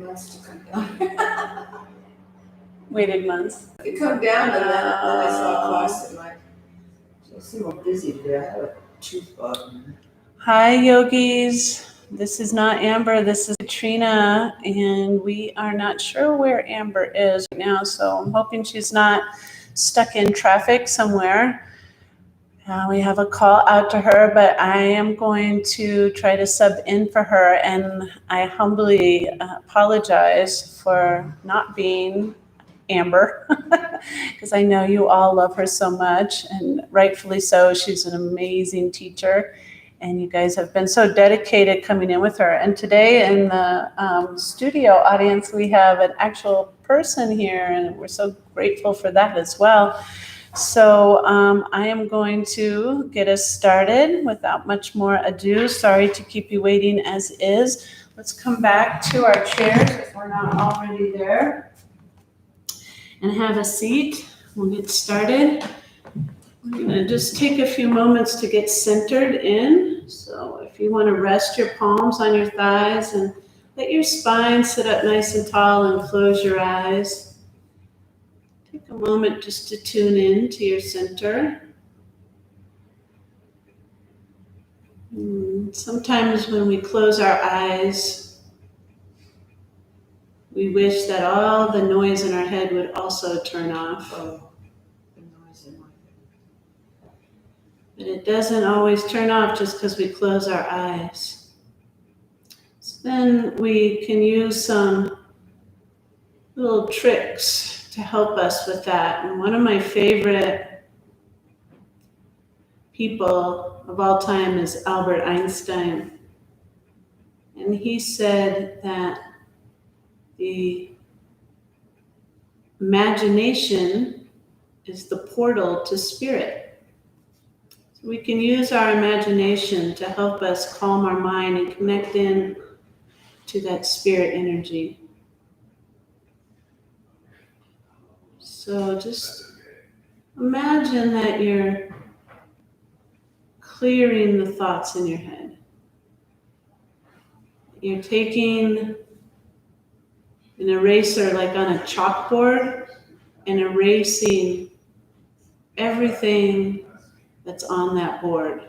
Months to come down. Waited months. It come down, and then I saw a class and I seem more busy today. I have a tooth bug. Hi, yogis. This is not Amber. This is Katrina, and we are not sure where Amber is right now, so I'm hoping she's not stuck in traffic somewhere. We have a call out to her, but I am going to try to sub in for her, and I humbly apologize for not being Amber, because I know you all love her so much, and rightfully so. She's an amazing teacher, and you guys have been so dedicated coming in with her. And today in the studio audience, we have an actual person here, and we're so grateful for that as well. So I am going to get us started without much more ado. Sorry to keep you waiting as is. Let's come back to our chairs if we're not already there, and have a seat. We'll get started. We're going to just take a few moments to get centered in. So if you want to rest your palms on your thighs and let your spine sit up nice and tall and close your eyes. Take a moment just to tune in to your center. Sometimes when we close our eyes, we wish that all the noise in our head would also turn off. But it doesn't always turn off just because we close our eyes. So then we can use some little tricks to help us with that. And one of my favorite people of all time is Albert Einstein. And he said that the imagination is the portal to spirit. So we can use our imagination to help us calm our mind and connect in to that spirit energy. So just imagine that you're clearing the thoughts in your head. You're taking an eraser like on a chalkboard and erasing everything that's on that board.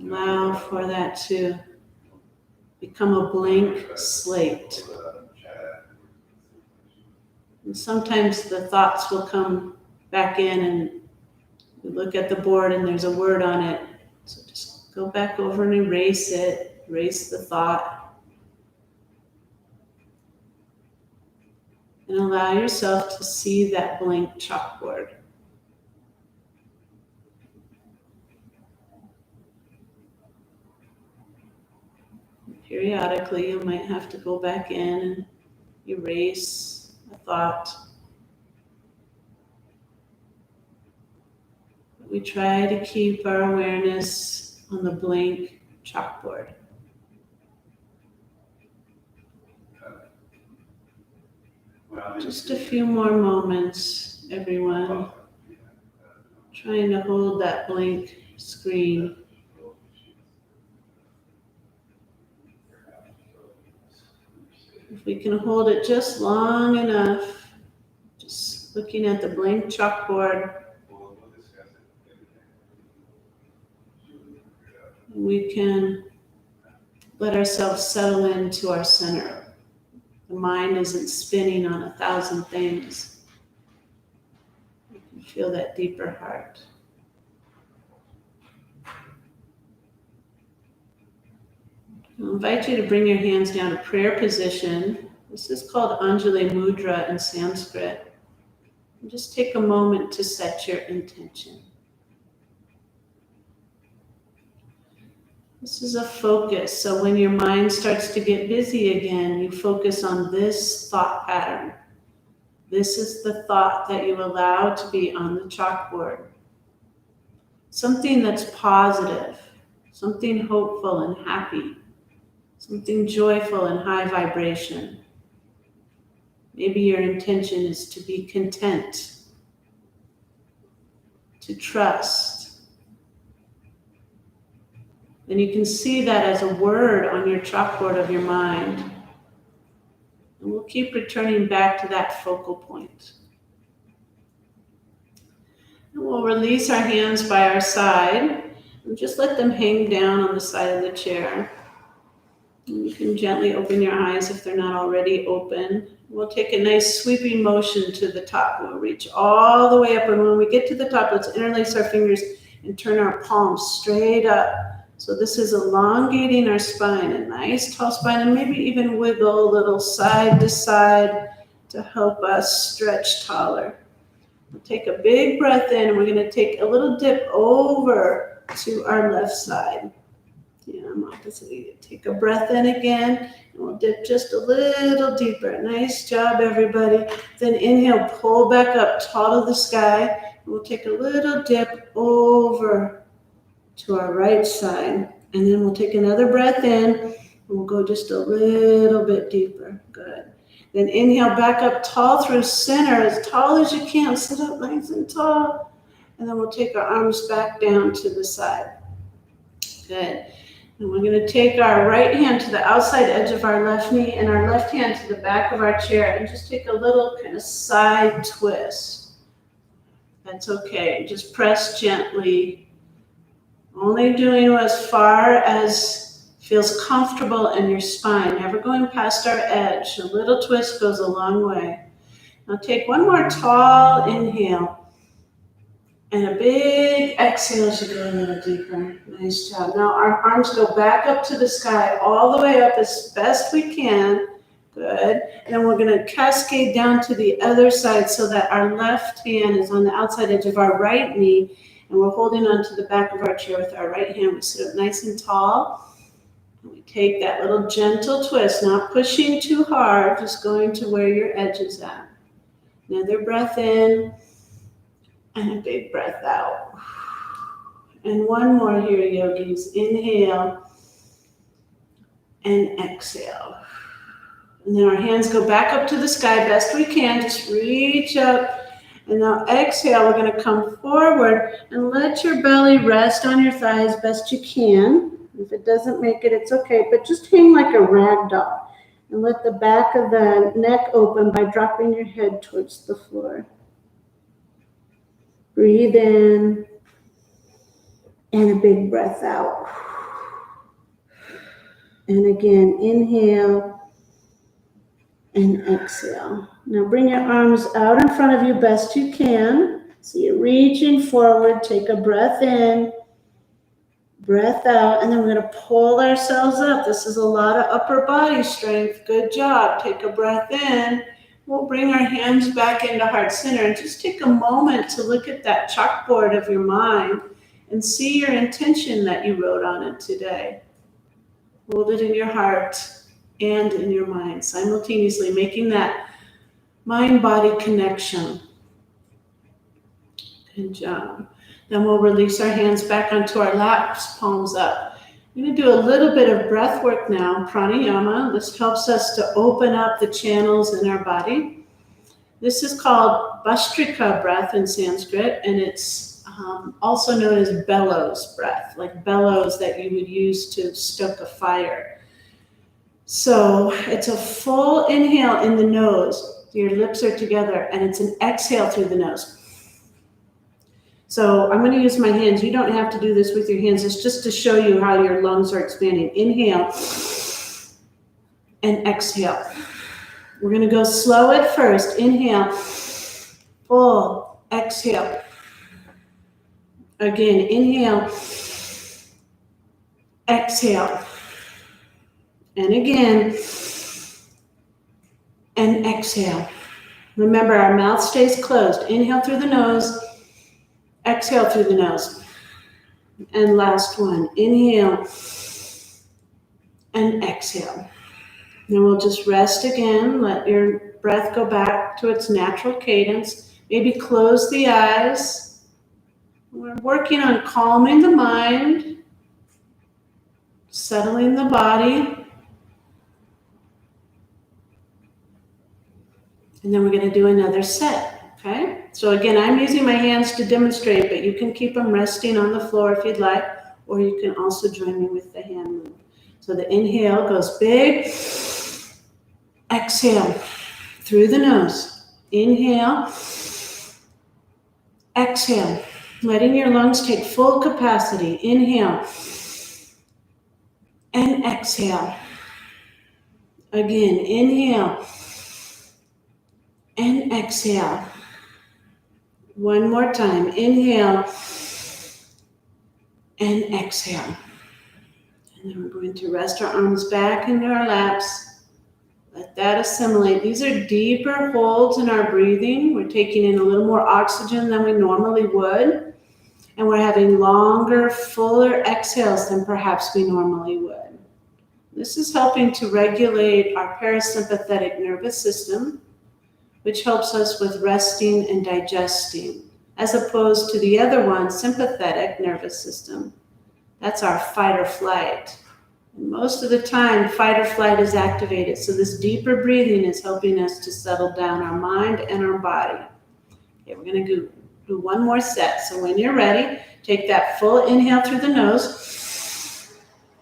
Allow for that to become a blank slate. And sometimes the thoughts will come back in and you look at the board and there's a word on it. So just go back over and erase it, erase the thought. And allow yourself to see that blank chalkboard. Periodically, you might have to go back in and erase a thought. We try to keep our awareness on the blank chalkboard. Just a few more moments, everyone. Trying to hold that blank screen. If we can hold it just long enough, just looking at the blank chalkboard, we can let ourselves settle into our center. The mind isn't spinning on 1,000 things. You can feel that deeper heart. I'll invite you to bring your hands down to prayer position. This is called Anjali Mudra in Sanskrit. And just take a moment to set your intention. This is a focus. So when your mind starts to get busy again, you focus on this thought pattern. This is the thought that you allow to be on the chalkboard. Something that's positive, something hopeful and happy, something joyful and high vibration. Maybe your intention is to be content, to trust, then you can see that as a word on your chalkboard of your mind. And we'll keep returning back to that focal point. And we'll release our hands by our side and just let them hang down on the side of the chair. And you can gently open your eyes if they're not already open. We'll take a nice sweeping motion to the top. We'll reach all the way up, and when we get to the top, let's interlace our fingers and turn our palms straight up. So this is elongating our spine, a nice tall spine, and maybe even wiggle a little side to side to help us stretch taller. We'll take a big breath in, and we're going to take a little dip over to our left side. Yeah, I'm opposite. Take a breath in again, and we'll dip just a little deeper. Nice job, everybody. Then inhale, pull back up, tall to the sky. And we'll take a little dip over to our right side. And then we'll take another breath in, and we'll go just a little bit deeper. Good. Then inhale, back up tall through center, as tall as you can. Sit up nice and tall. And then we'll take our arms back down to the side. Good. And we're going to take our right hand to the outside edge of our left knee and our left hand to the back of our chair and just take a little kind of side twist. That's okay. Just press gently. Only doing as far as feels comfortable in your spine. Never going past our edge. A little twist goes a long way. Now take one more tall inhale. And a big exhale as you go a little deeper. Nice job. Now our arms go back up to the sky, all the way up as best we can. Good. And then we're going to cascade down to the other side so that our left hand is on the outside edge of our right knee. And we're holding onto the back of our chair with our right hand. We sit up nice and tall. And we take that little gentle twist, not pushing too hard, just going to where your edge is at. Another breath in. And a big breath out. And one more here, yogis. Inhale and exhale. And then our hands go back up to the sky best we can. Just reach up. And now exhale. We're going to come forward and let your belly rest on your thighs best you can. If it doesn't make it, it's okay. But just hang like a rag doll. And let the back of the neck open by dropping your head towards the floor. Breathe in, and a big breath out. And again, inhale, and exhale. Now bring your arms out in front of you best you can. So you're reaching forward, take a breath in, breath out, and then we're going to pull ourselves up. This is a lot of upper body strength. Good job. Take a breath in. We'll bring our hands back into heart center and just take a moment to look at that chalkboard of your mind and see your intention that you wrote on it today. Hold it in your heart and in your mind, simultaneously making that mind-body connection. Good job. Then we'll release our hands back onto our laps, palms up. I'm going to do a little bit of breath work now, pranayama. This helps us to open up the channels in our body. This is called Bhastrika breath in Sanskrit, and it's also known as bellows breath, like bellows that you would use to stoke a fire. So it's a full inhale in the nose. Your lips are together, and it's an exhale through the nose. So I'm going to use my hands. You don't have to do this with your hands. It's just to show you how your lungs are expanding. Inhale and exhale. We're going to go slow at first. Inhale, full, exhale. Again, inhale, exhale. And again, and exhale. Remember, our mouth stays closed. Inhale through the nose. Exhale through the nose. And last one. Inhale and exhale. Then we'll just rest again. Let your breath go back to its natural cadence. Maybe close the eyes. We're working on calming the mind, settling the body. And then we're going to do another set, okay? So again, I'm using my hands to demonstrate, but you can keep them resting on the floor if you'd like, or you can also join me with the hand move. So the inhale goes big, exhale through the nose. Inhale, exhale, letting your lungs take full capacity. Inhale and exhale. Again, inhale and exhale. One more time. Inhale and exhale. And then we're going to rest our arms back into our laps. Let that assimilate. These are deeper holds in our breathing. We're taking in a little more oxygen than we normally would. And we're having longer, fuller exhales than perhaps we normally would. This is helping to regulate our parasympathetic nervous system, which helps us with resting and digesting, as opposed to the other one, sympathetic nervous system. That's our fight or flight. And most of the time, fight or flight is activated. So this deeper breathing is helping us to settle down our mind and our body. Okay, we're going to do one more set. So when you're ready, take that full inhale through the nose.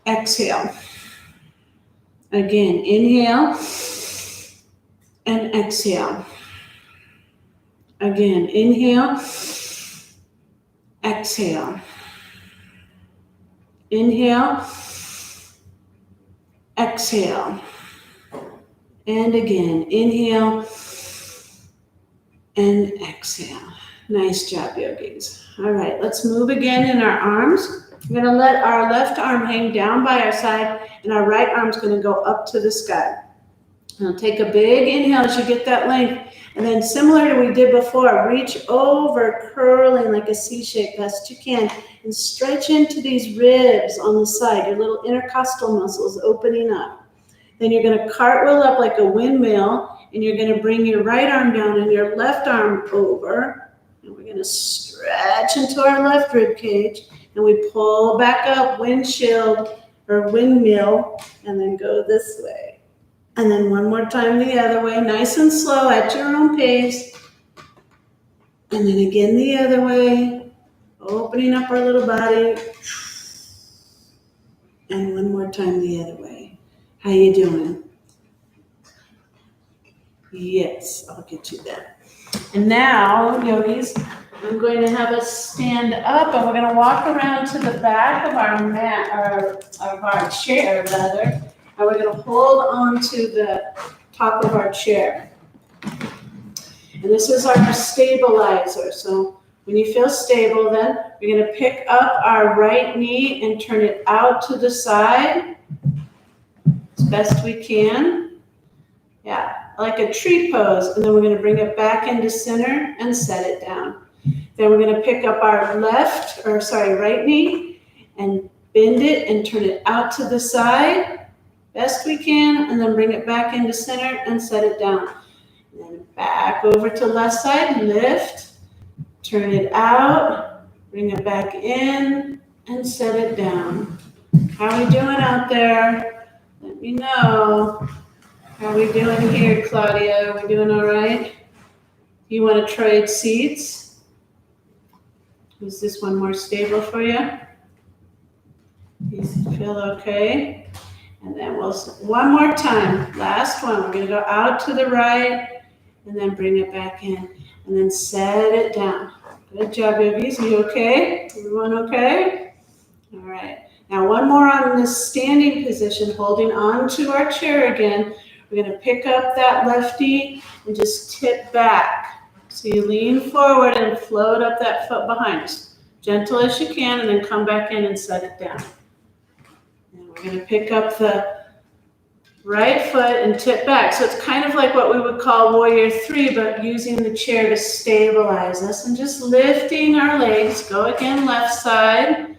Exhale. Again, inhale and exhale. Again, inhale, exhale. Inhale, exhale. And again, inhale and exhale. Nice job, yogis. All right, let's move again in our arms. We're going to let our left arm hang down by our side, and our right arm's going to go up to the sky. Now take a big inhale as you get that length. And then similar to what we did before, reach over, curling like a C shape best you can, and stretch into these ribs on the side, your little intercostal muscles opening up. Then you're going to cartwheel up like a windmill, and you're going to bring your right arm down and your left arm over. And we're going to stretch into our left rib cage, and we pull back up, windshield or windmill, and then go this way. And then one more time the other way, nice and slow at your own pace. And then again the other way, opening up our little body. And one more time the other way. How you doing? Yes, I'll get you there. And now, yogis, I'm going to have us stand up, and we're going to walk around to the back of our mat, of our chair, rather. And we're going to hold on to the top of our chair. And this is our stabilizer. So when you feel stable, then we're going to pick up our right knee and turn it out to the side as best we can. Yeah, like a tree pose. And then we're going to bring it back into center and set it down. Then we're going to pick up our right knee and bend it and turn it out to the side best we can, and then bring it back into center and set it down. And then back over to left side, lift, turn it out, bring it back in, and set it down. How are we doing out there? Let me know. How are we doing here, Claudia? Are we doing all right? You want to trade seats? Is this one more stable for you? You feel okay? And then one more time, last one. We're going to go out to the right and then bring it back in and then set it down. Good job, yogis. You okay? Everyone okay? All right. Now one more on this standing position, holding on to our chair again. We're going to pick up that left knee and just tip back. So you lean forward and float up that foot behind us. Gentle as you can, and then come back in and set it down. We're going to pick up the right foot and tip back. So it's kind of like what we would call Warrior 3, but using the chair to stabilize us and just lifting our legs. Go again, left side,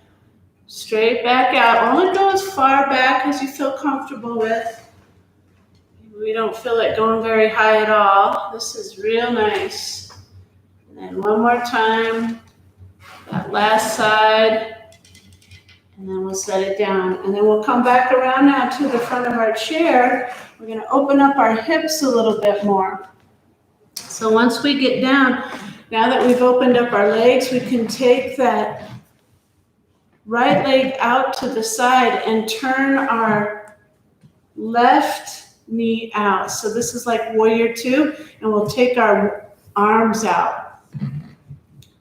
straight back out. Only go as far back as you feel comfortable with. We don't feel it going very high at all. This is real nice. And then one more time, that last side. And then we'll set it down. And then we'll come back around now to the front of our chair. We're going to open up our hips a little bit more. So once we get down, now that we've opened up our legs, we can take that right leg out to the side and turn our left knee out. So this is like warrior two, and we'll take our arms out.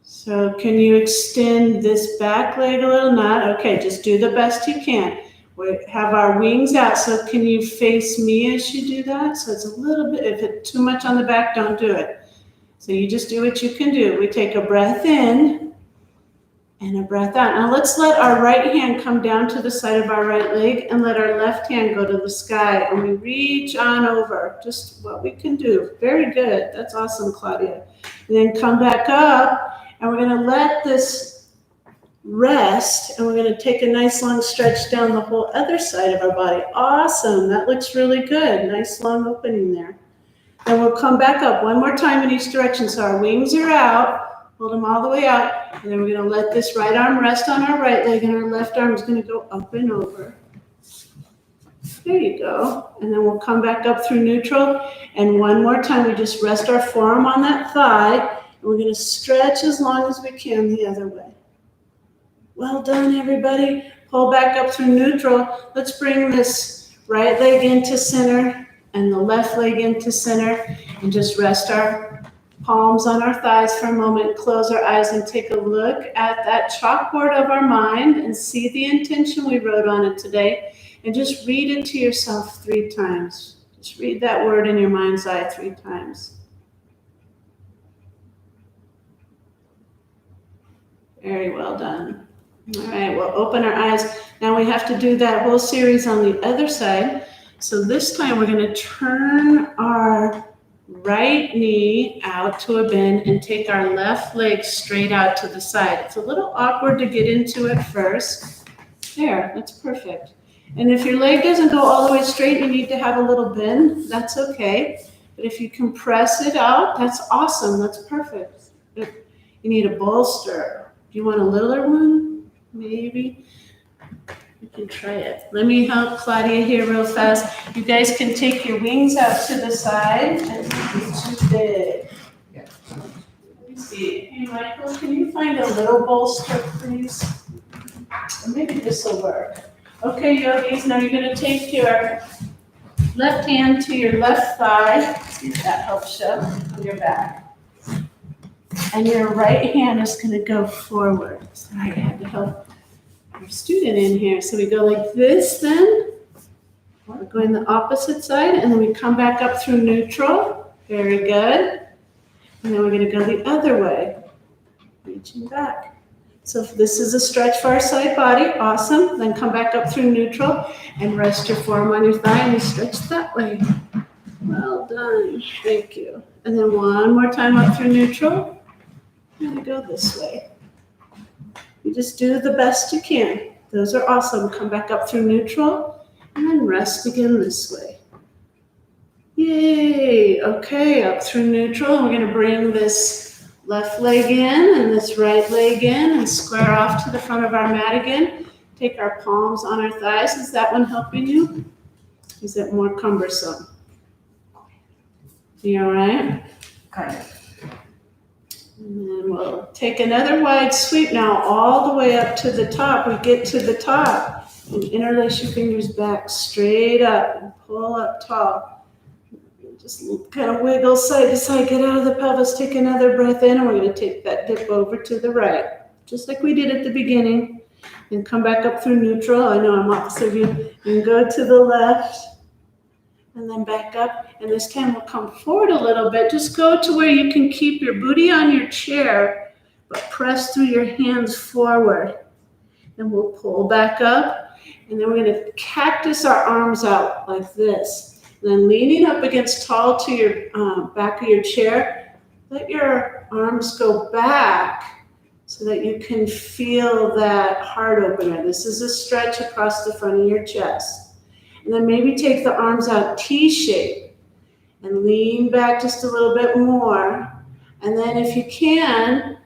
So can you extend this back leg a little? Not? Okay, just do the best you can. We have our wings out, so can you face me as you do that? So it's a little bit, if it's too much on the back, don't do it. So you just do what you can do. We take a breath in and a breath out. Now let's let our right hand come down to the side of our right leg and let our left hand go to the sky. And we reach on over, just what we can do. Very good. That's awesome, Claudia. And then come back up, and we're going to let this rest, and we're going to take a nice long stretch down the whole other side of our body. Awesome. That looks really good. Nice long opening there. And we'll come back up one more time in each direction. So our wings are out. Hold them all the way out. And then we're going to let this right arm rest on our right leg, and our left arm is going to go up and over. There you go. And then we'll come back up through neutral. And one more time, we just rest our forearm on that thigh. And we're going to stretch as long as we can the other way. Well done, everybody. Pull back up through neutral. Let's bring this right leg into center and the left leg into center, and just rest our palms on our thighs for a moment, close our eyes and take a look at that chalkboard of our mind and see the intention we wrote on it today, and just read it to yourself 3 times. Just read that word in your mind's eye 3 times. Very well done. All right, we'll open our eyes. Now we have to do that whole series on the other side. So this time we're going to turn our right knee out to a bend and take our left leg straight out to the side. It's a little awkward to get into it first. There, that's perfect. And if your leg doesn't go all the way straight, you need to have a little bend. That's okay. But if you can press it out, that's awesome. That's perfect. You need a bolster. Do you want a littler one? Maybe. You can try it. Let me help Claudia here real fast. You guys can take your wings out to the side. And it's too big. Yeah. Let me see. Hey, Michael, can you find a little bolster, please? Or maybe this will work. Okay, yogis, now you're going to take your left hand to your left thigh. See if that helps you on your back. And your right hand is going to go forward. Sorry, I had to help our student in here. So we go like this then. We're going the opposite side, and then we come back up through neutral. Very good. And then we're going to go the other way, reaching back. So if this is a stretch for our side body, awesome. Then come back up through neutral and rest your forearm on your thigh, and you stretch that way. Well done. Thank you. And then one more time up through neutral. And we go this way. You just do the best you can. Those are awesome. Come back up through neutral and then rest again this way. Yay. Okay, up through neutral. And we're going to bring this left leg in and this right leg in and square off to the front of our mat again. Take our palms on our thighs. Is that one helping you? Is it more cumbersome? You all right? Kind of. And then we'll take another wide sweep now all the way up to the top. We get to the top and interlace your fingers back straight up and pull up tall. Just kind of wiggle side to side, get out of the pelvis, take another breath in, and we're going to take that dip over to the right, just like we did at the beginning. And come back up through neutral. I know I'm opposite of you. And go to the left. And then back up, and this time we'll come forward a little bit. Just go to where you can keep your booty on your chair, but press through your hands forward. Then we'll pull back up, and then we're going to cactus our arms out like this. And then leaning up against tall to your back of your chair, let your arms go back so that you can feel that heart opener. This is a stretch across the front of your chest. And then maybe take the arms out T-shape and lean back just a little bit more. And then if you can,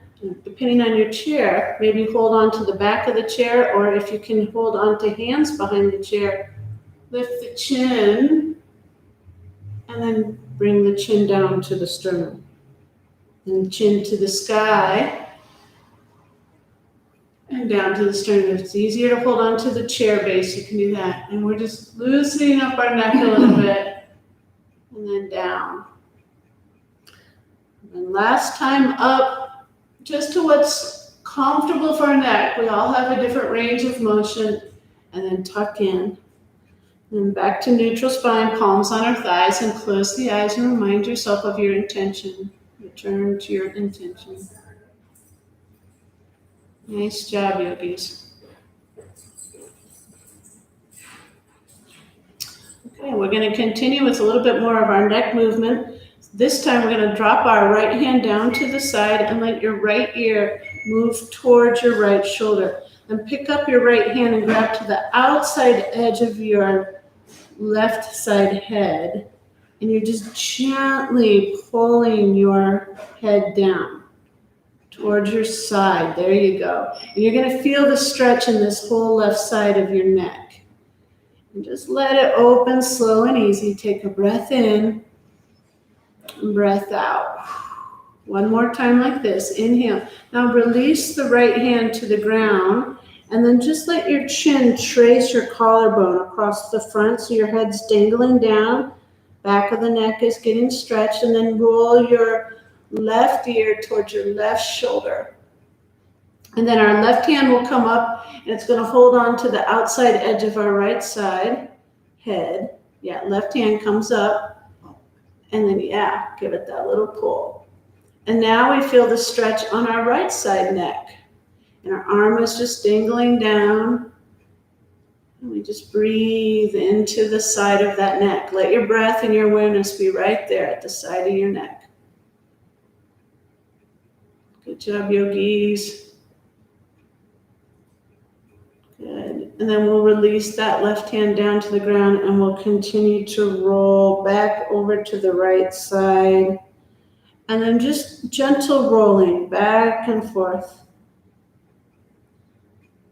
depending on your chair, maybe hold on to the back of the chair, or if you can hold on to hands behind the chair, lift the chin, and then bring the chin down to the sternum. And chin to the sky. And down to the sternum. If it's easier to hold on to the chair base, you can do that. And we're just loosening up our neck a little bit. And then down. And last time up, just to what's comfortable for our neck. We all have a different range of motion. And then tuck in. Then back to neutral spine, palms on our thighs, and close the eyes and remind yourself of your intention. Return to your intention. Nice job, yogis. Okay, we're going to continue with a little bit more of our neck movement. This time we're going to drop our right hand down to the side and let your right ear move towards your right shoulder. Then pick up your right hand and grab to the outside edge of your left side head. And you're just gently pulling your head down towards your side. There you go. And you're going to feel the stretch in this whole left side of your neck. And just let it open slow and easy. Take a breath in and breath out. One more time like this. Inhale. Now release the right hand to the ground. And then just let your chin trace your collarbone across the front so your head's dangling down. Back of the neck is getting stretched. And then roll your left ear towards your left shoulder. And then our left hand will come up and it's going to hold on to the outside edge of our right side head. Yeah, left hand comes up and then, yeah, give it that little pull. And now we feel the stretch on our right side neck. And our arm is just dangling down. And we just breathe into the side of that neck. Let your breath and your awareness be right there at the side of your neck. Good job, yogis. Good. And then we'll release that left hand down to the ground and we'll continue to roll back over to the right side. And then just gentle rolling back and forth.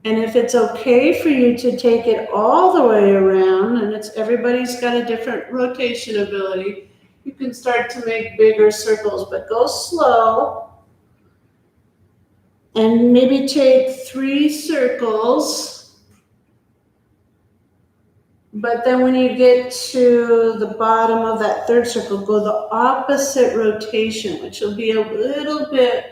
And if it's okay for you to take it all the way around, and everybody's got a different rotation ability, you can start to make bigger circles, but go slow. And maybe take 3 circles. But then when you get to the bottom of that 3rd circle, go the opposite rotation, which will be a little bit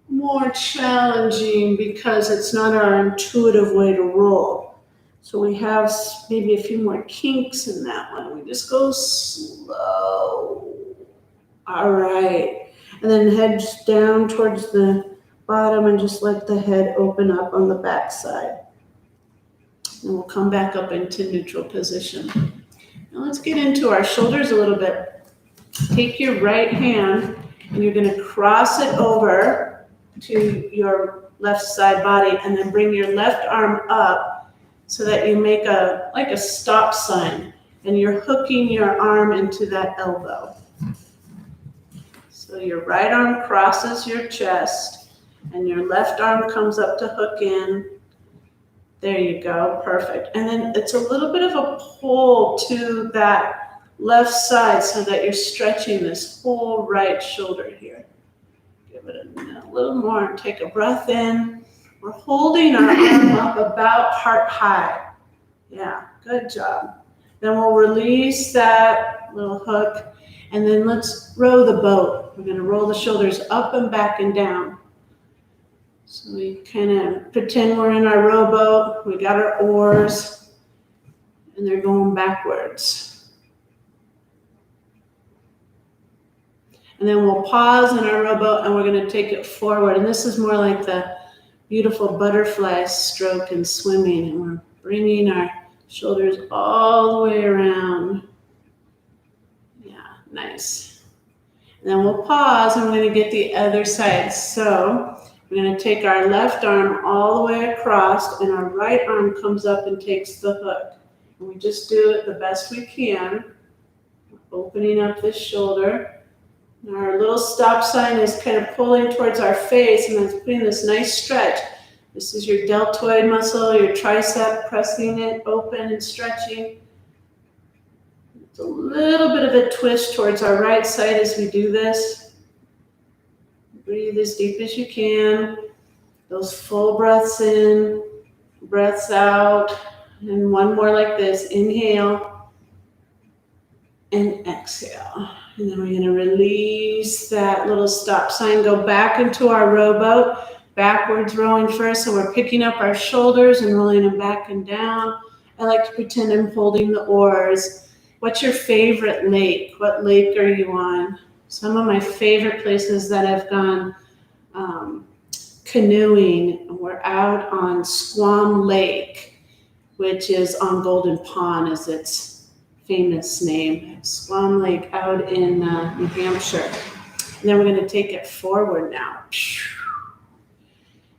more challenging because it's not our intuitive way to roll. So we have maybe a few more kinks in that one. We just go slow. All right. And then head down towards the bottom and just let the head open up on the back side. And we'll come back up into neutral position. Now let's get into our shoulders a little bit. Take your right hand and you're going to cross it over to your left side body and then bring your left arm up so that you make like a stop sign and you're hooking your arm into that elbow. So your right arm crosses your chest and your left arm comes up to hook in. There you go, perfect. And then it's a little bit of a pull to that left side so that you're stretching this whole right shoulder here. Give it a little more. Take a breath in. We're holding our arm up about heart high. Yeah, good job. Then we'll release that little hook and then let's row the boat. We're going to roll the shoulders up and back and down. So we kind of pretend we're in our rowboat. We got our oars and they're going backwards. And then we'll pause in our rowboat and we're going to take it forward. And this is more like the beautiful butterfly stroke in swimming. And we're bringing our shoulders all the way around. Yeah, nice. And then we'll pause and we're going to get the other side. So we're going to take our left arm all the way across and our right arm comes up and takes the hook. And we just do it the best we can. Opening up this shoulder. And our little stop sign is kind of pulling towards our face and that's putting this nice stretch. This is your deltoid muscle, your tricep, pressing it open and stretching. It's a little bit of a twist towards our right side as we do this. Breathe as deep as you can. Those full breaths in, breaths out, and one more like this. Inhale and exhale. And then we're going to release that little stop sign, go back into our rowboat, backwards rowing first. So we're picking up our shoulders and rolling them back and down. I like to pretend I'm holding the oars. What's your favorite lake? What lake are you on? Some of my favorite places that I've gone canoeing, we're out on Squam Lake, which is on Golden Pond is its famous name. Squam Lake out in New Hampshire. And then we're going to take it forward now.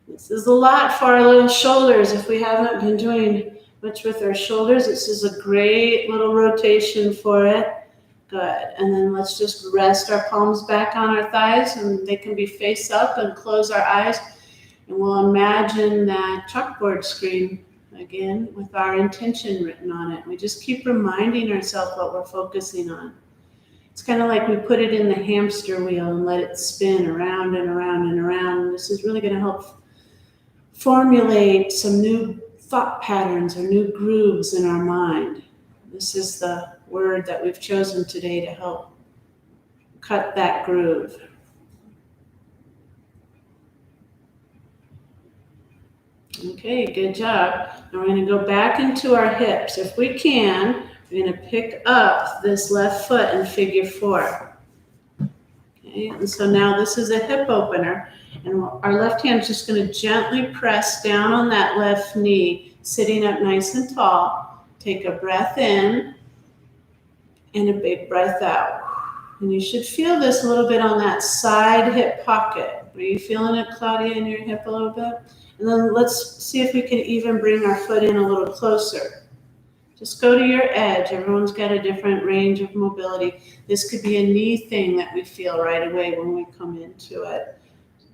This is a lot for our little shoulders. If we haven't been doing much with our shoulders, this is a great little rotation for it. Good. And then let's just rest our palms back on our thighs, and they can be face up, and close our eyes. And we'll imagine that chalkboard screen again with our intention written on it. We just keep reminding ourselves what we're focusing on. It's kind of like we put it in the hamster wheel and let it spin around and around and around. And this is really going to help formulate some new thought patterns or new grooves in our mind. This is the word that we've chosen today to help cut that groove. Okay, good job. Now we're going to go back into our hips. If we can, we're going to pick up this left foot in figure 4. Okay, and so now this is a hip opener, and our left hand is just going to gently press down on that left knee, sitting up nice and tall. Take a breath in and a big breath out. And you should feel this a little bit on that side hip pocket. Are you feeling it, Claudia, in your hip a little bit? And then let's see if we can even bring our foot in a little closer. Just go to your edge. Everyone's got a different range of mobility. This could be a knee thing that we feel right away when we come into it.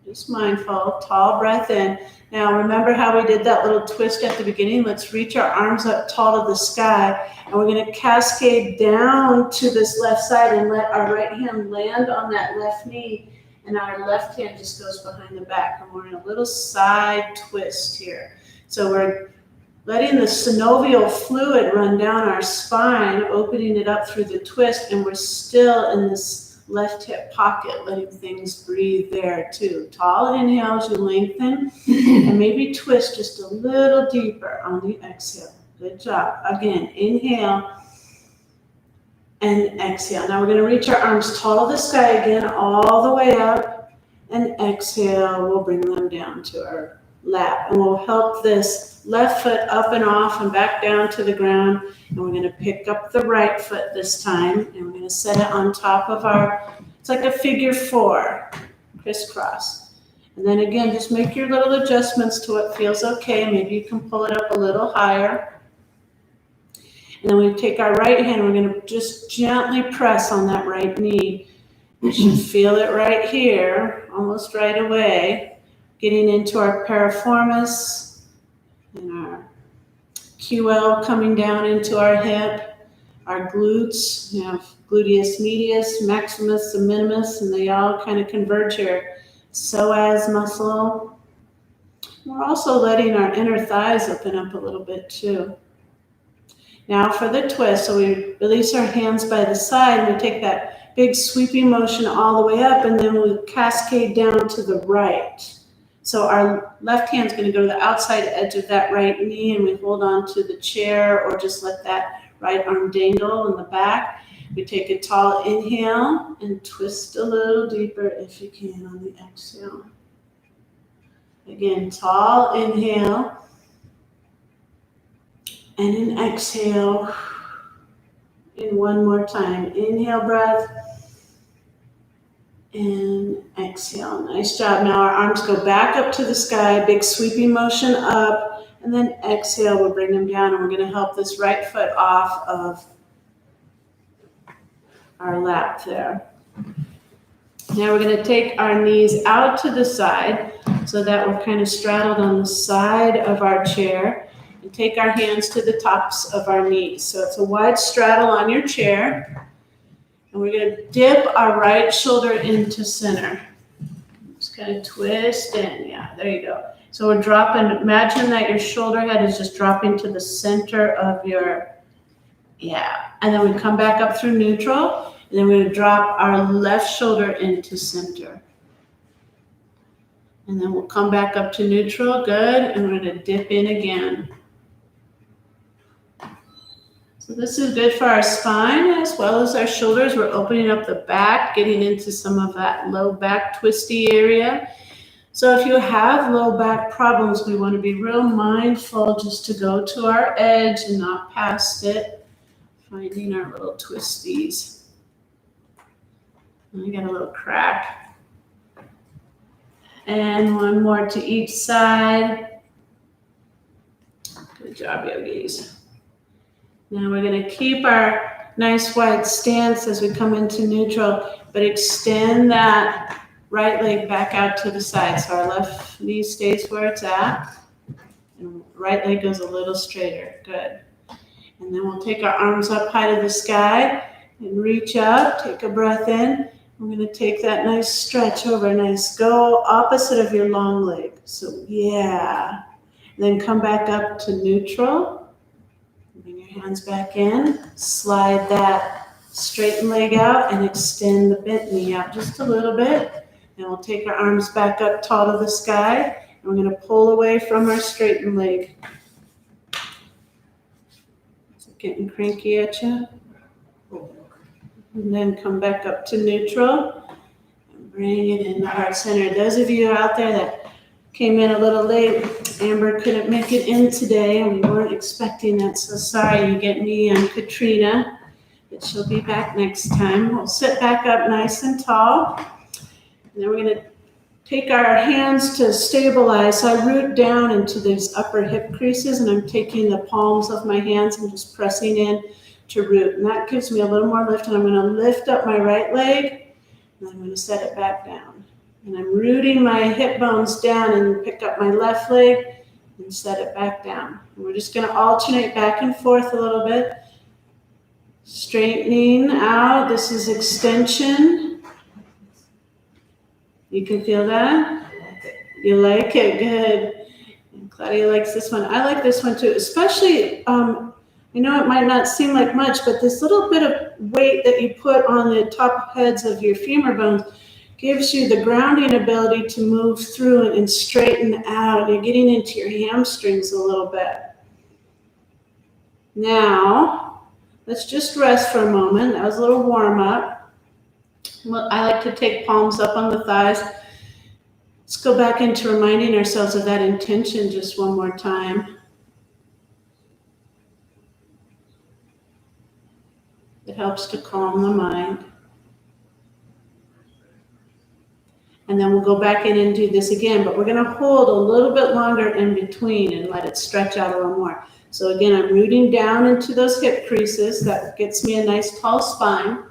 Just mindful, tall breath in. Now remember how we did that little twist at the beginning? Let's reach our arms up tall to the sky, and we're going to cascade down to this left side and let our right hand land on that left knee, and our left hand just goes behind the back, and we're in a little side twist here. So we're letting the synovial fluid run down our spine, opening it up through the twist, and we're still in this left hip pocket, letting things breathe there too. Tall inhale as you lengthen, and maybe twist just a little deeper on the exhale. Good job. Again, inhale and exhale. Now we're going to reach our arms tall to the sky again, all the way up, and exhale. We'll bring them down to our lap, and we'll help this left foot up and off and back down to the ground. And we're going to pick up the right foot this time, and we're going to set it on top of it's like a figure 4, crisscross. And then again, just make your little adjustments to what feels okay. Maybe you can pull it up a little higher. And then we take our right hand, and we're going to just gently press on that right knee. You should feel it right here, almost right away, getting into our piriformis and our QL coming down into our hip, our glutes. You have gluteus medius, maximus, and minimus, and they all kind of converge here. Psoas muscle. We're also letting our inner thighs open up a little bit too. Now for the twist, so we release our hands by the side, and we take that big sweeping motion all the way up, and then we cascade down to the right. So our left hand's going to go to the outside edge of that right knee, and we hold on to the chair or just let that right arm dangle in the back. We take a tall inhale and twist a little deeper if you can on the exhale. Again, tall inhale and an exhale. And one more time. Inhale breath and exhale. Nice job. Now our arms go back up to the sky, big sweeping motion up, and then exhale, we'll bring them down, and we're going to help this right foot off of our lap there. Now we're going to take our knees out to the side so that we're kind of straddled on the side of our chair, and take our hands to the tops of our knees. So it's a wide straddle on your chair. And we're going to dip our right shoulder into center. Just kind of twist in. Yeah, there you go. So we're dropping, imagine that your shoulder head is just dropping to the center of your, and then we come back up through neutral, and then we're going to drop our left shoulder into center. And then we'll come back up to neutral, good, and we're going to dip in again. So this is good for our spine as well as our shoulders. We're opening up the back, getting into some of that low back twisty area. So if you have low back problems, we want to be real mindful just to go to our edge and not past it, finding our little twisties. I got a little crack. And one more to each side. Good job, yogis. Now we're going to keep our nice wide stance as we come into neutral, but extend that right leg back out to the side. So our left knee stays where it's at, and right leg goes a little straighter. Good. And then we'll take our arms up high to the sky and reach up, take a breath in. We're going to take that nice stretch over, nice go opposite of your long leg. So and then come back up to neutral. Bring your hands back in, slide that straightened leg out and extend the bent knee out just a little bit. And we'll take our arms back up tall to the sky, and we're going to pull away from our straightened leg. Is it getting cranky at you? And then come back up to neutral and bring it into heart center. Those of you out there that came in a little late, Amber couldn't make it in today, and we weren't expecting that, so sorry. You get me and Katrina, but she'll be back next time. We'll sit back up nice and tall, and then we're going to take our hands to stabilize. So I root down into these upper hip creases, and I'm taking the palms of my hands and just pressing in to root, and that gives me a little more lift, and I'm going to lift up my right leg, and I'm going to set it back down. And I'm rooting my hip bones down and pick up my left leg and set it back down. And we're just going to alternate back and forth a little bit. Straightening out. This is extension. You can feel that? You like it? Good. And Claudia likes this one. I like this one too, especially, I know it might not seem like much, but this little bit of weight that you put on the top heads of your femur bones gives you the grounding ability to move through and straighten out. You're getting into your hamstrings a little bit. Now, let's just rest for a moment. That was a little warm up. I like to take palms up on the thighs. Let's go back into reminding ourselves of that intention just one more time. It helps to calm the mind. And then we'll go back in and do this again, but we're going to hold a little bit longer in between and let it stretch out a little more. So again, I'm rooting down into those hip creases. That gets me a nice tall spine.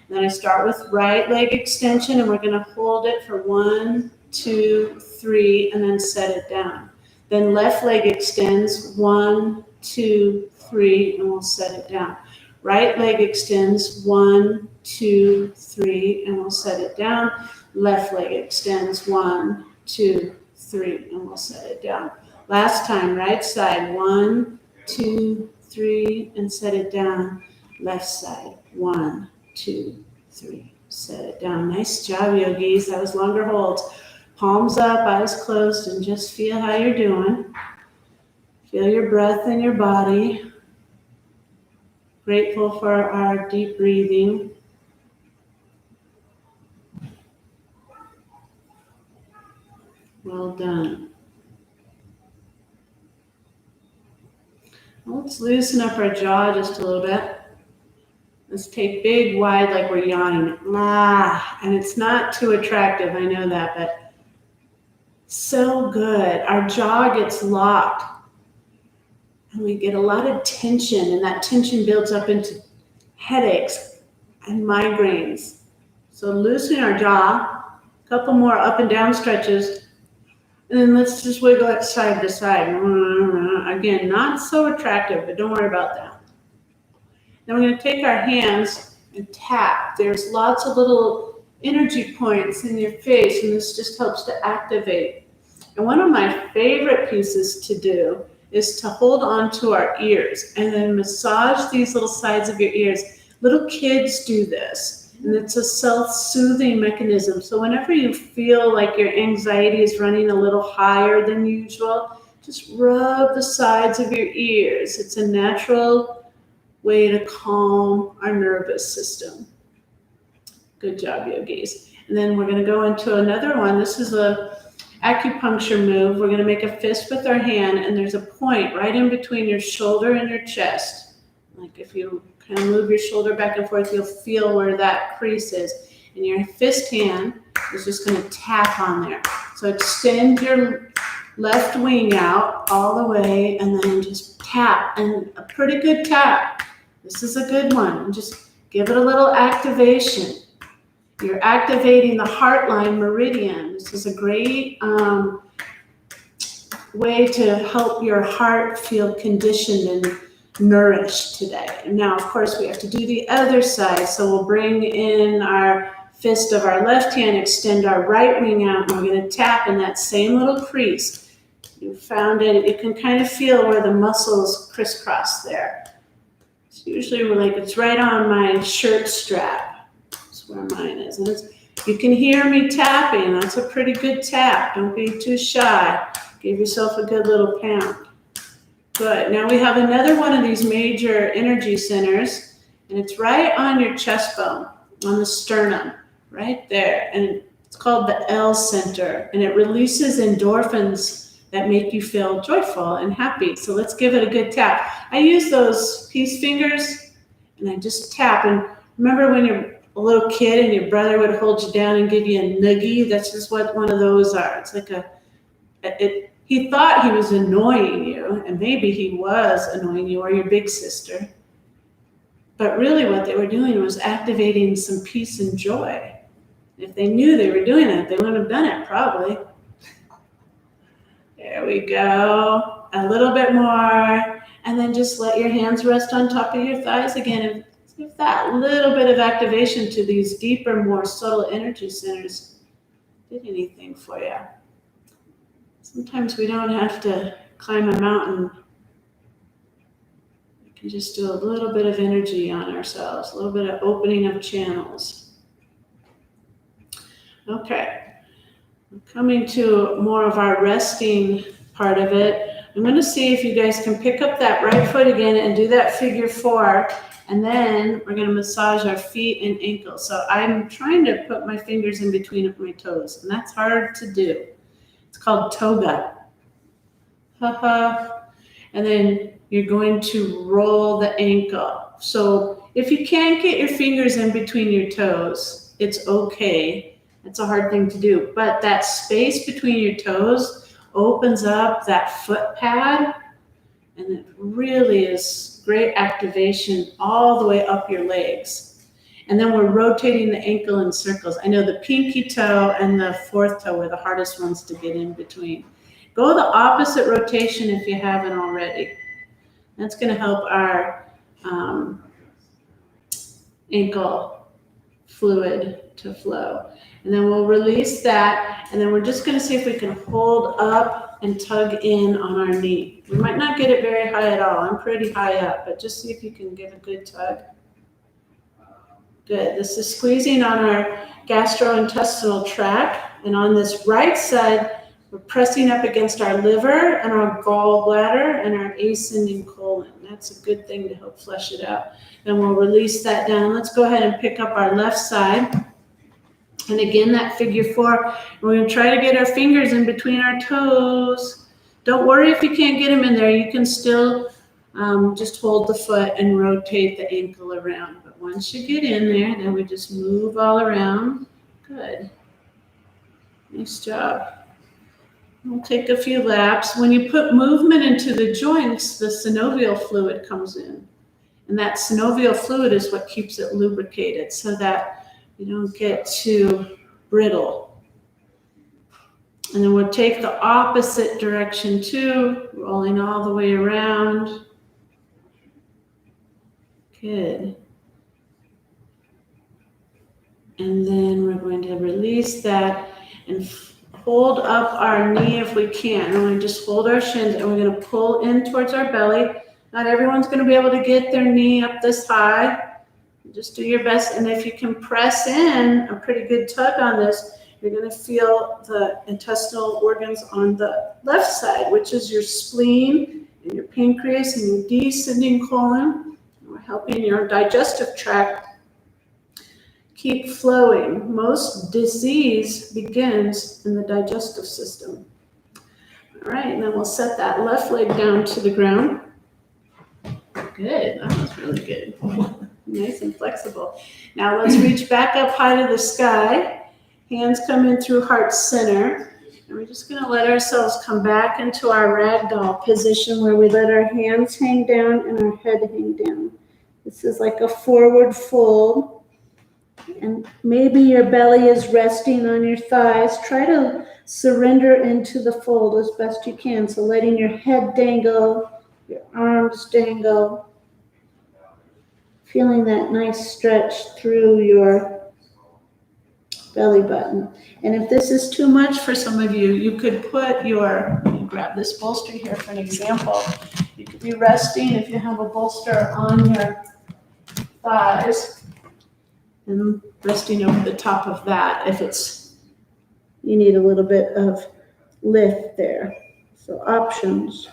Then I start with right leg extension, and we're going to hold it for 1, 2, 3, and then set it down. Then left leg extends, 1, 2, 3, and we'll set it down. Right leg extends, 1, 2, 3, and we'll set it down. Left leg extends, 1, 2, 3, and we'll set it down. Last time, right side, 1, 2, 3, and set it down. Left side, 1, 2, 3, set it down. Nice job, yogis. That was longer holds. Palms up, eyes closed, and just feel how you're doing. Feel your breath in your body. Grateful for our deep breathing. Well done. Let's loosen up our jaw just a little bit. Let's take big, wide, like we're yawning. And it's not too attractive, I know that, but so good. Our jaw gets locked, and we get a lot of tension, and that tension builds up into headaches and migraines. So loosen our jaw, a couple more up and down stretches. And then let's just wiggle it side to side. Again, not so attractive, but don't worry about that. Then we're going to take our hands and tap. There's lots of little energy points in your face, and this just helps to activate. And one of my favorite pieces to do is to hold on to our ears and then massage these little sides of your ears. Little kids do this, and it's a self-soothing mechanism. So whenever you feel like your anxiety is running a little higher than usual, just rub the sides of your ears. It's a natural way to calm our nervous system. Good job, yogis. And then we're going to go into another one. This is a acupuncture move. We're going to make a fist with our hand, and there's a point right in between your shoulder and your chest. Like if you kind of move your shoulder back and forth, you'll feel where that crease is. And your fist hand is just going to tap on there. So extend your left wing out all the way and then just tap, and a pretty good tap. This is a good one. And just give it a little activation. You're activating the heartline meridian. This is a great way to help your heart feel conditioned and nourished today. And now, of course, we have to do the other side. So we'll bring in our fist of our left hand, extend our right wing out, and we're going to tap in that same little crease. You found it. You can kind of feel where the muscles crisscross there. It's usually like it's right on my shirt strap. That's where mine is. And you can hear me tapping. That's a pretty good tap. Don't be too shy. Give yourself a good little pound. Good. Now we have another one of these major energy centers, and it's right on your chest bone, on the sternum, right there. And it's called the L center, and it releases endorphins that make you feel joyful and happy. So let's give it a good tap. I use those peace fingers, and I just tap. And remember when you're a little kid and your brother would hold you down and give you a noogie? That's just what one of those are. It's like he thought he was annoying you, and maybe he was annoying you or your big sister. But really what they were doing was activating some peace and joy. If they knew they were doing it, they wouldn't have done it, probably. There we go. A little bit more. And then just let your hands rest on top of your thighs again. And give that little bit of activation to these deeper, more subtle energy centers. Did anything for you. Sometimes we don't have to climb a mountain. We can just do a little bit of energy on ourselves, a little bit of opening of channels. Okay, I'm coming to more of our resting part of it. I'm going to see if you guys can pick up that right foot again and do that figure 4. And then we're going to massage our feet and ankles. So I'm trying to put my fingers in between my toes, and that's hard to do. It's called toga. And then you're going to roll the ankle. So if you can't get your fingers in between your toes, it's okay. It's a hard thing to do. But that space between your toes opens up that foot pad, and it really is great activation all the way up your legs. And then we're rotating the ankle in circles. I know the pinky toe and the 4th toe were the hardest ones to get in between. Go the opposite rotation if you haven't already. That's going to help our ankle fluid to flow. And then we'll release that, and then we're just going to see if we can hold up and tug in on our knee. We might not get it very high at all. I'm pretty high up, but just see if you can give a good tug. Good. This is squeezing on our gastrointestinal tract, and on this right side, we're pressing up against our liver and our gallbladder and our ascending colon. That's a good thing to help flush it out. Then we'll release that down. Let's go ahead and pick up our left side. And again, that figure 4. We're going to try to get our fingers in between our toes. Don't worry if you can't get them in there. You can still just hold the foot and rotate the ankle around. But once you get in there, then we just move all around. Good. Nice job. We'll take a few laps. When you put movement into the joints, the synovial fluid comes in. And that synovial fluid is what keeps it lubricated so that you don't get too brittle. And then we'll take the opposite direction too, rolling all the way around. Good. And then we're going to release that and hold up our knee if we can. And we just hold our shins and we're going to pull in towards our belly. Not everyone's going to be able to get their knee up this high. Just do your best. And if you can press in a pretty good tug on this, you're going to feel the intestinal organs on the left side, which is your spleen and your pancreas and your descending colon. We're helping your digestive tract keep flowing. Most disease begins in the digestive system. All right, and then we'll set that left leg down to the ground. Good, that was really good. Nice and flexible. Now let's reach back up high to the sky. Hands come in through heart center. And we're just going to let ourselves come back into our ragdoll position where we let our hands hang down and our head hang down. This is like a forward fold. And maybe your belly is resting on your thighs. Try to surrender into the fold as best you can. So letting your head dangle, your arms dangle. Feeling that nice stretch through your belly button. And if this is too much for some of you, you could put your, grab this bolster here for an example. You could be resting if you have a bolster on your thighs and resting over the top of that if it's, you need a little bit of lift there. So options.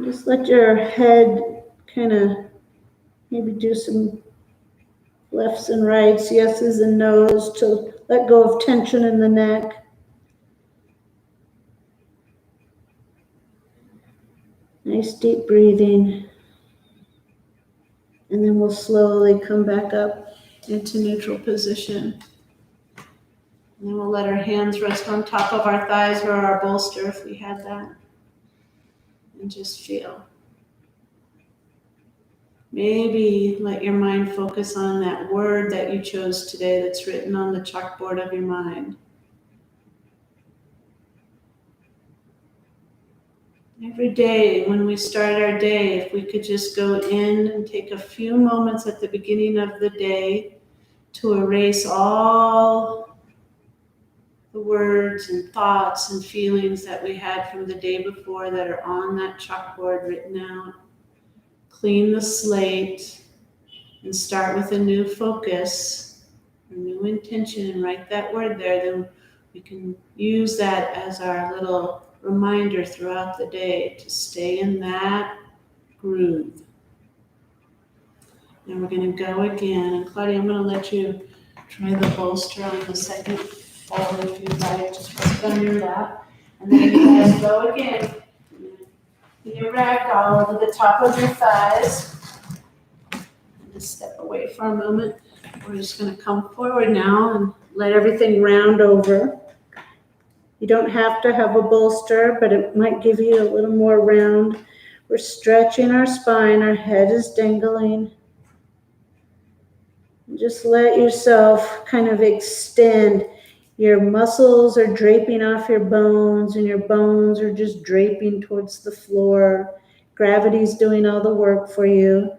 Just let your head kind of maybe do some lefts and rights, yeses and nos to let go of tension in the neck. Nice deep breathing. And then we'll slowly come back up into neutral position. And then we'll let our hands rest on top of our thighs or our bolster if we had that. And just feel. Maybe let your mind focus on that word that you chose today that's written on the chalkboard of your mind. Every day when we start our day, if we could just go in and take a few moments at the beginning of the day to erase all the words and thoughts and feelings that we had from the day before that are on that chalkboard written out. Clean the slate and start with a new focus, a new intention, and write that word there. Then we can use that as our little reminder throughout the day to stay in that groove. And we're going to go again. And Claudia, I'm going to let you try the bolster on the second fold if you like. Just put it on your lap. And then you guys go again. Your ragdoll over the top of your thighs. And just step away for a moment. We're just going to come forward now and let everything round over. You don't have to have a bolster, but it might give you a little more round. We're stretching our spine. Our head is dangling. Just let yourself kind of extend. Your muscles are draping off your bones, and your bones are just draping towards the floor. Gravity's doing all the work for you.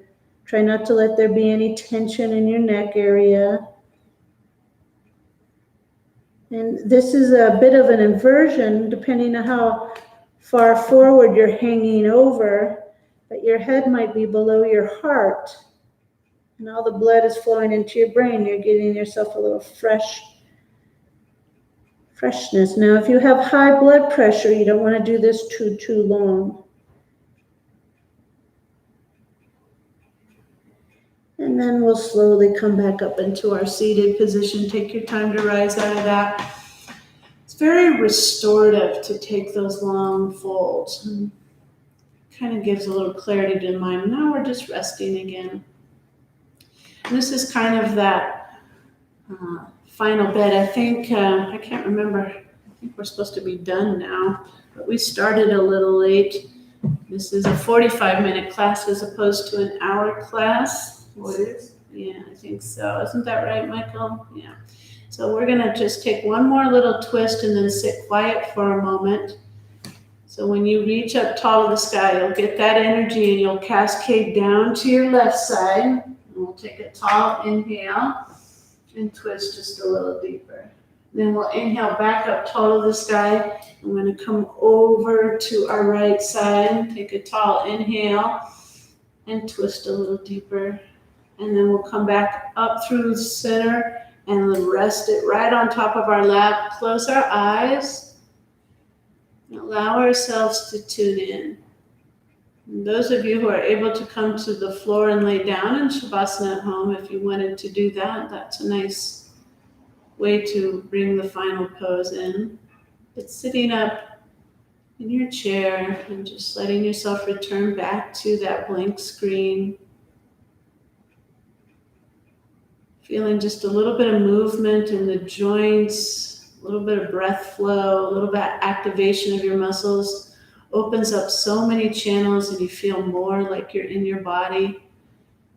Try not to let there be any tension in your neck area. And this is a bit of an inversion, depending on how far forward you're hanging over, but your head might be below your heart. And all the blood is flowing into your brain. You're getting yourself a little freshness. Now, if you have high blood pressure, you don't want to do this too long. And then we'll slowly come back up into our seated position. Take your time to rise out of that. It's very restorative to take those long folds. And kind of gives a little clarity to the mind. Now we're just resting again. And this is kind of that final bit. I think, I can't remember, I think we're supposed to be done now, but we started a little late. This is a 45-minute class as opposed to an hour class. What is? Yeah, I think so. Isn't that right, Michael? Yeah. So we're going to just take one more little twist and then sit quiet for a moment. So when you reach up tall to the sky, you'll get that energy and you'll cascade down to your left side. And we'll take a tall inhale and twist just a little deeper. Then we'll inhale back up tall to the sky. I'm going to come over to our right side, take a tall inhale and twist a little deeper. And then we'll come back up through the center and then rest it right on top of our lap. Close our eyes and allow ourselves to tune in. And those of you who are able to come to the floor and lay down in Shavasana at home, if you wanted to do that, that's a nice way to bring the final pose in. But sitting up in your chair and just letting yourself return back to that blank screen. Feeling just a little bit of movement in the joints, a little bit of breath flow, a little bit of activation of your muscles. Opens up so many channels and you feel more like you're in your body.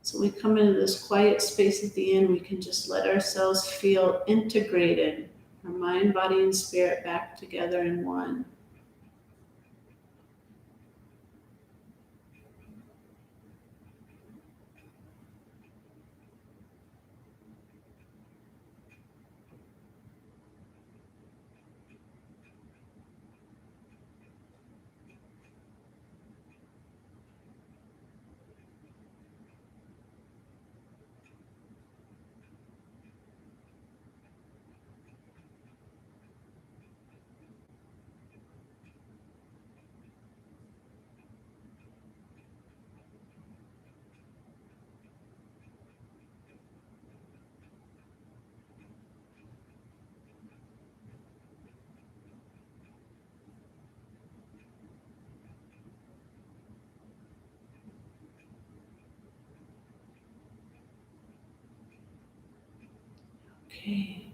So when we come into this quiet space at the end, we can just let ourselves feel integrated, our mind, body, and spirit back together in one. Okay,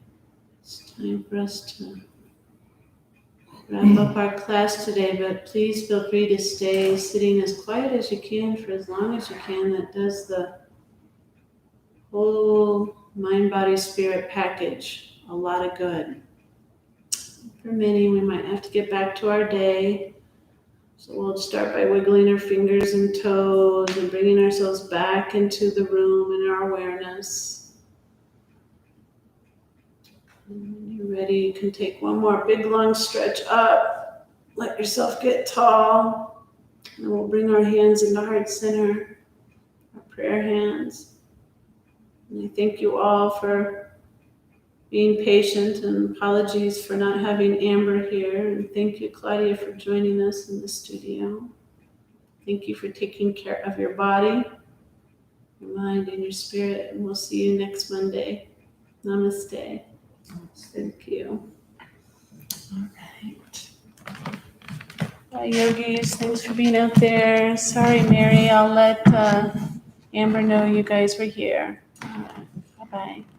it's time for us to wrap up our class today, but please feel free to stay sitting as quiet as you can for as long as you can. That does the whole mind, body, spirit package a lot of good. For many, we might have to get back to our day. So we'll start by wiggling our fingers and toes and bringing ourselves back into the room and our awareness. And when you're ready, you can take one more big long stretch up. Let yourself get tall. And we'll bring our hands into heart center, our prayer hands. And I thank you all for being patient, and apologies for not having Amber here. And thank you, Claudia, for joining us in the studio. Thank you for taking care of your body, your mind, and your spirit. And we'll see you next Monday. Namaste. Thank you. All right. Bye, yogis. Thanks for being out there. Sorry, Mary. I'll let Amber know you guys were here. All right. Bye-bye.